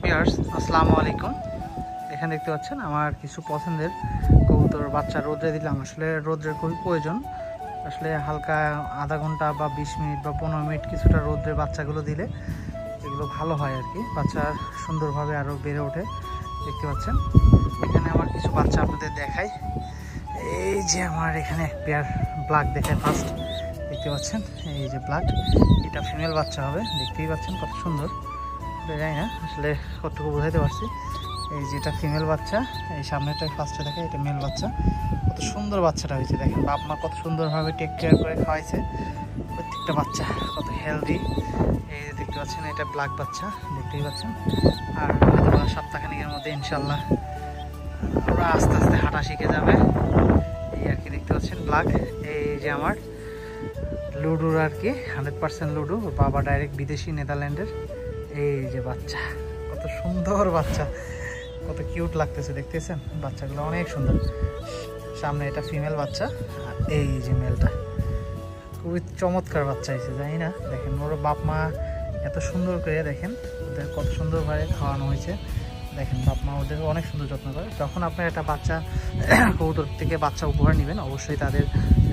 Viewers আসসালামু আলাইকুম। এখানে দেখতে পাচ্ছেন আমার কিছু পছন্দের কবুতর বাচ্চা রোদ্রে দিলাম। আসলে রোদ্রের খুবই প্রয়োজন। আসলে হালকা আধা ঘন্টা বা 20 মিনিট বা 15 মিনিট কিছুটা রোদ্রে বাচ্চাগুলো দিলে এগুলো ভালো হয় আর কি, বাচ্চা সুন্দরভাবে আরও বেড়ে ওঠে। দেখতে পাচ্ছেন এখানে আমার কিছু বাচ্চা আপনাদের দেখাই। এই যে আমার এখানে পেয়ার ব্ল্যাক দেখায় ফার্স্ট, দেখতে পাচ্ছেন এই যে ব্ল্যাক, এটা ফিমেল বাচ্চা হবে। দেখতেই পাচ্ছেন কত সুন্দর, জানি না আসলে কতটুকু বোঝাইতে পারছি। এই যে এটা ফিমেল বাচ্চা, এই সামনেটাই ফার্স্টে দেখে এটা মেল বাচ্চা। কত সুন্দর বাচ্চাটা হয়েছে, দেখেন বাপ মা কত সুন্দরভাবে টেক কেয়ার করে খাওয়াইছে। প্রত্যেকটা বাচ্চা কত হেলদি। এই যে দেখতে পাচ্ছেন এটা ব্ল্যাক বাচ্চা, দেখতেই পাচ্ছেন। আর হয়তো সপ্তাহখানিকের মধ্যে ইনশাল্লাহ ওরা আস্তে আস্তে হাঁটা শিখে যাবে এই আর কি। দেখতে পাচ্ছেন ব্ল্যাক। এই যে আমার লুডুর আর কি 100% লুডু, ওর বাবা ডাইরেক্ট বিদেশি নেদারল্যান্ডের। এই যে বাচ্চা, কত সুন্দর বাচ্চা, কত কিউট লাগতেছে, দেখতেছেন বাচ্চাগুলো অনেক সুন্দর। সামনে এটা ফিমেল বাচ্চা, আর এই যে মেলটা খুবই চমৎকার বাচ্চা হয়েছে, জানি না দেখেন ওর বাপ মা এত সুন্দর করে, দেখেন ওদের কত সুন্দরভাবে খাওয়ানো হয়েছে। দেখেন বাপ মা ওদের অনেক সুন্দর যত্ন করে। যখন আপনার একটা বাচ্চা কবুতর থেকে বাচ্চা উপহার নেবেন, অবশ্যই তাদের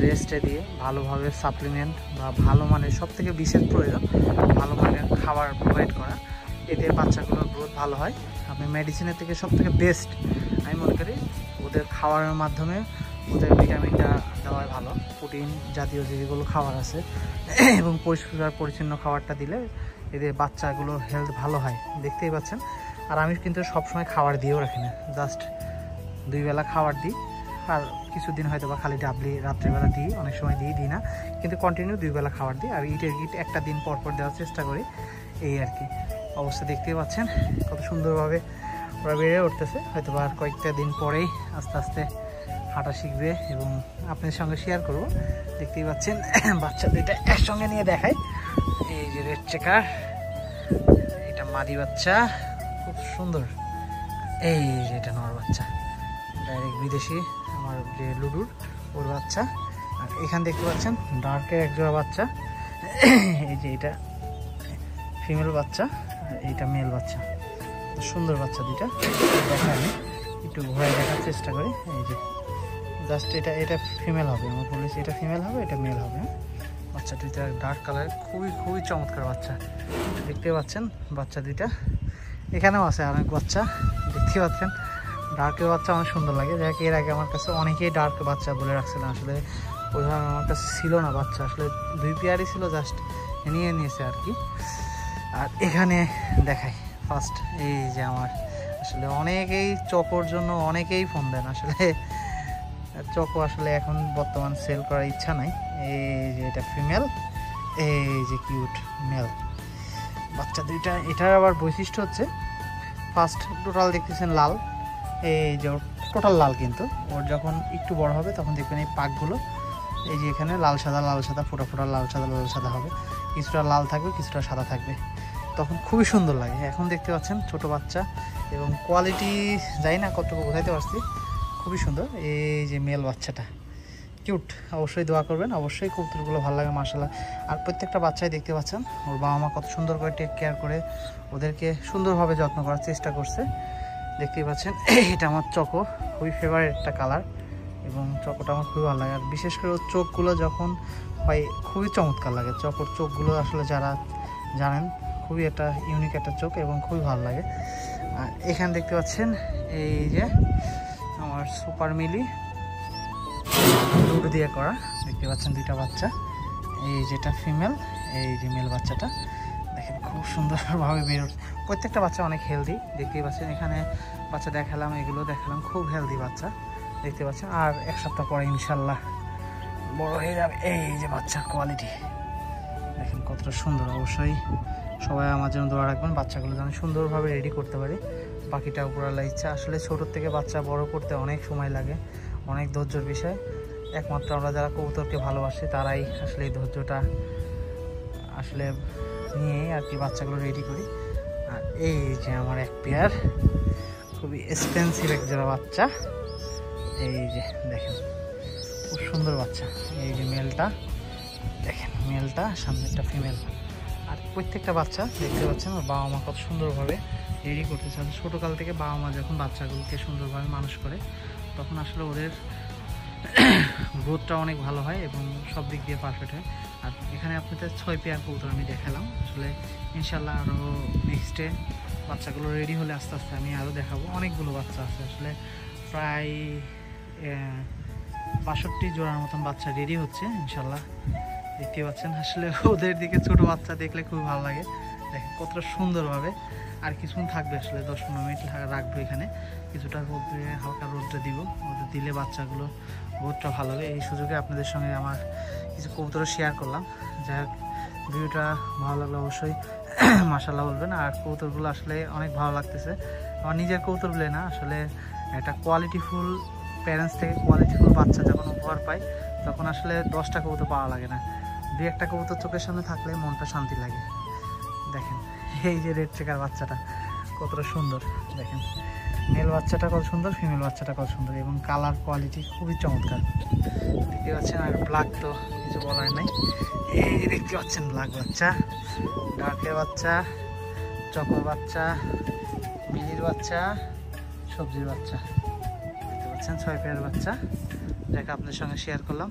রেস্টে দিয়ে ভালোভাবে সাপ্লিমেন্ট বা ভালো মানের, সব থেকে বিশেষ প্রয়োজন ভালো মানের খাবার প্রোভাইড করা। এতে বাচ্চাগুলোর গ্রোথ ভালো হয়। আপনি মেডিসিনের থেকে সব থেকে বেস্ট আমি মনে করি ওদের খাওয়ার মাধ্যমে ওদের ভিটামিনটা দেওয়াই ভালো। প্রোটিন জাতীয় যেগুলো খাবার আছে এবং পরিষ্কার পরিচ্ছন্ন খাবারটা দিলে এদের বাচ্চাগুলো হেলথ ভালো হয়, দেখতেই পাচ্ছেন। আর আমি কিন্তু সবসময় খাবার দিয়েও রাখি না, জাস্ট 2 বেলা খাবার দিই। আর কিছুদিন হয়তো বা খালি ডাবলি রাত্রেবেলা দিই, অনেক সময় দিই না, কিন্তু কন্টিনিউ 2 বেলা খাবার দিই। আর ইটের গিট একটা দিন পর পর দেওয়ার চেষ্টা করি, এই আর কি অবস্থা। দেখতেই পাচ্ছেন কত সুন্দরভাবে ওরা বেড়ে উঠতেছে। হয়তো বা আর কয়েকটা দিন পরেই আস্তে আস্তে হাঁটা শিখবে এবং আপনার সঙ্গে শেয়ার করব। দেখতেই পাচ্ছেন বাচ্চা দুইটা একসঙ্গে নিয়ে দেখাই। এই যে রেড চেকার, এটা মাদি বাচ্চা, খুব সুন্দর। এই যে এটা নর বাচ্চা, ডাইরেক্ট বিদেশি আমার যে লুডুর ওর বাচ্চা। আর এখানে দেখতে পাচ্ছেন ডার্কের একজোড়া বাচ্চা। এই যে এটা ফিমেল বাচ্চা, আর এইটা মেল বাচ্চা। সুন্দর বাচ্চা দুইটা, দেখা আমি একটু ঘোরায় দেখার চেষ্টা করি। এই যে জাস্ট এটা ফিমেল হবে, আমার বলেছি এটা ফিমেল হবে, এটা মেল হবে। বাচ্চা দুইটা ডার্ক কালারের, খুবই চমৎকার বাচ্চা। দেখতে পাচ্ছেন বাচ্চা দুইটা, এখানেও আছে অনেক বাচ্চা, দেখতে পাচ্ছেন ডার্কের বাচ্চা অনেক সুন্দর লাগে। যাক এর আগে আমার কাছে অনেকেই ডার্ক বাচ্চা বলে রাখছিলাম, আসলে ওইভাবে আমার কাছে ছিল না বাচ্চা, আসলে 2 পেয়ারই ছিল, জাস্ট নিয়ে নিয়েছে আর কি। আর এখানে দেখাই ফার্স্ট, এই যে আমার আসলে অনেকেই চকোর জন্য অনেকেই ফোন দেন, আসলে চকো আসলে এখন বর্তমান সেল করার ইচ্ছা নাই। এই যে এটা ফিমেল, এই যে কিউট মেল বাচ্চা দুইটা। এটার আবার বৈশিষ্ট্য হচ্ছে ফার্স্ট টোটাল দেখতেছেন লাল, এই যে টোটাল লাল, কিন্তু ওর যখন একটু বড় হবে তখন দেখবেন এই পাকগুলো এই যে এখানে লাল সাদা ফোটা ফোটা লাল সাদা হবে, কিছুটা লাল থাকবে কিছুটা সাদা থাকবে, তখন খুবই সুন্দর লাগে। এখন দেখতে পাচ্ছেন ছোট বাচ্চা এবং কোয়ালিটি যাই না কতটুকু বোঝাইতে পারছি, খুবই সুন্দর। এই যে মেল বাচ্চাটা কিউট, অবশ্যই দোয়া করবেন, অবশ্যই কবুতরগুলো ভালো লাগে মাশাআল্লাহ। আর প্রত্যেকটা বাচ্চাই দেখতে পাচ্ছেন ওর বাবা মা কত সুন্দর করে টেক কেয়ার করে ওদেরকে সুন্দরভাবে যত্ন করার চেষ্টা করছে, দেখতেই পাচ্ছেন। এটা আমার চকো, খুবই ফেভারিট একটা কালার এবং চকোটা আমার খুবই ভালো লাগে। আর বিশেষ করে ওর চোখগুলো যখন হয় খুবই চমৎকার লাগে। চকোর চোখগুলো আসলে যারা জানেন খুবই একটা ইউনিক একটা চোখ এবং খুবই ভালো লাগে। আর এখানে দেখতে পাচ্ছেন এই যে আমার সুপার মিলি লুডু দিয়ে করা, দেখতে পাচ্ছেন দুইটা বাচ্চা। এই যেটা ফিমেল, এই যে মেল বাচ্চাটা, দেখেন খুব সুন্দরভাবে বের হচ্ছে। প্রত্যেকটা বাচ্চা অনেক হেলদি, দেখতেই পাচ্ছেন। এখানে বাচ্চা দেখালাম, এগুলো দেখালাম, খুব হেলদি বাচ্চা, দেখতে পাচ্ছেন। আর 1 সপ্তাহ পরে ইনশাল্লাহ বড় হয়ে যাবে। এই যে বাচ্চার কোয়ালিটি দেখেন কতটা সুন্দর। অবশ্যই সবাই আমার জন্য দোয়া রাখবেন, বাচ্চাগুলো যেন সুন্দরভাবে রেডি করতে পারি। বাকিটা উপরালা ইচ্ছা। আসলে ছোটোর থেকে বাচ্চা বড় করতে অনেক সময় লাগে, অনেক ধৈর্যের বিষয়। একমাত্র আমরা যারা কবুতরকে ভালোবাসি তারাই আসলে এই ধৈর্যটা আসলে নিয়ে আর কি বাচ্চাগুলো রেডি করি। আর এই যে আমার এক পেয়ার খুবই এক্সপেন্সিভ এক জোড়া বাচ্চা, এই যে দেখেন খুব সুন্দর বাচ্চা। এই যে মেলটা দেখেন, মেলটা সামনে একটা ফিমেল। আর প্রত্যেকটা বাচ্চা দেখতে পাচ্ছেন বাবা মা কত সুন্দরভাবে রেডি করতেছে। ছোটোকাল থেকে বাবা মা যখন বাচ্চাগুলোকে সুন্দরভাবে মানুষ করে তখন আসলে ওদের গ্রোথটা অনেক ভালো হয় এবং সব দিক দিয়ে পারফেক্ট হয়। আর এখানে আপনাদের 6 পেয়ার কবুতর আমি দেখালাম। আসলে ইনশাল্লাহ আরও নেক্সটে বাচ্চাগুলো রেডি হলে আস্তে আস্তে আমি আরও দেখাবো। অনেকগুলো বাচ্চা আছে, আসলে প্রায় 62 জোড়ার মতন বাচ্চা রেডি হচ্ছে ইনশাল্লাহ। দেখতে পাচ্ছেন আসলে ওদের দিকে ছোট বাচ্চা দেখলে খুব ভালো লাগে। দেখেন কতটা সুন্দরভাবে। আর কিছুক্ষণ থাকবে, আসলে 10-15 মিনিট রাখবো এখানে, কিছুটা রোদ্রে হালকা রোদ্রে দিব। রোদ্রে দিলে বাচ্চাগুলো গ্রোথটা ভালো হবে। এই সুযোগে আপনাদের সঙ্গে আমার কিছু কবুতর শেয়ার করলাম। যাই হোক, ভিডিওটা ভালো লাগলে অবশ্যই মাশাআল্লাহ বলবেন। আর কবুতরগুলো আসলে অনেক ভালো লাগতেছে। আমার নিজের কবুতর বলে না, আসলে একটা কোয়ালিটিফুল প্যারেন্টস থেকে কোয়ালিটিফুল বাচ্চা যখন উপহার পাই তখন আসলে 10টা কবুতর পাওয়া লাগে না। 2-1টা কবুতর চোখের সামনে থাকলে মনটা শান্তি লাগে। দেখেন এই যে রেড চেকার বাচ্চাটা কতটা সুন্দর, দেখেন মেল বাচ্চাটা কত সুন্দর, ফিমেল বাচ্চাটা কত সুন্দর এবং কালার কোয়ালিটি খুবই চমৎকার। দেখতে পাচ্ছেন। আর ব্ল্যাক তো কিছু বলার নাই। এই যে দেখতে পাচ্ছেন ব্ল্যাক বাচ্চা, ডার্কের বাচ্চা, চকোর বাচ্চা, মিলির বাচ্চা, সবজির বাচ্চা। দেখতে পাচ্ছেন 6 পেয়ার বাচ্চা, যাকে আপনাদের সঙ্গে শেয়ার করলাম।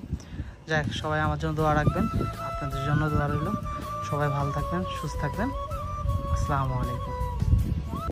যাক, সবাই আমার জন্য দোয়া রাখবেন, আপনাদের জন্য দোয়া রইল। সবাই ভালো থাকবেন, সুস্থ থাকবেন। আসসালামু আলাইকুম।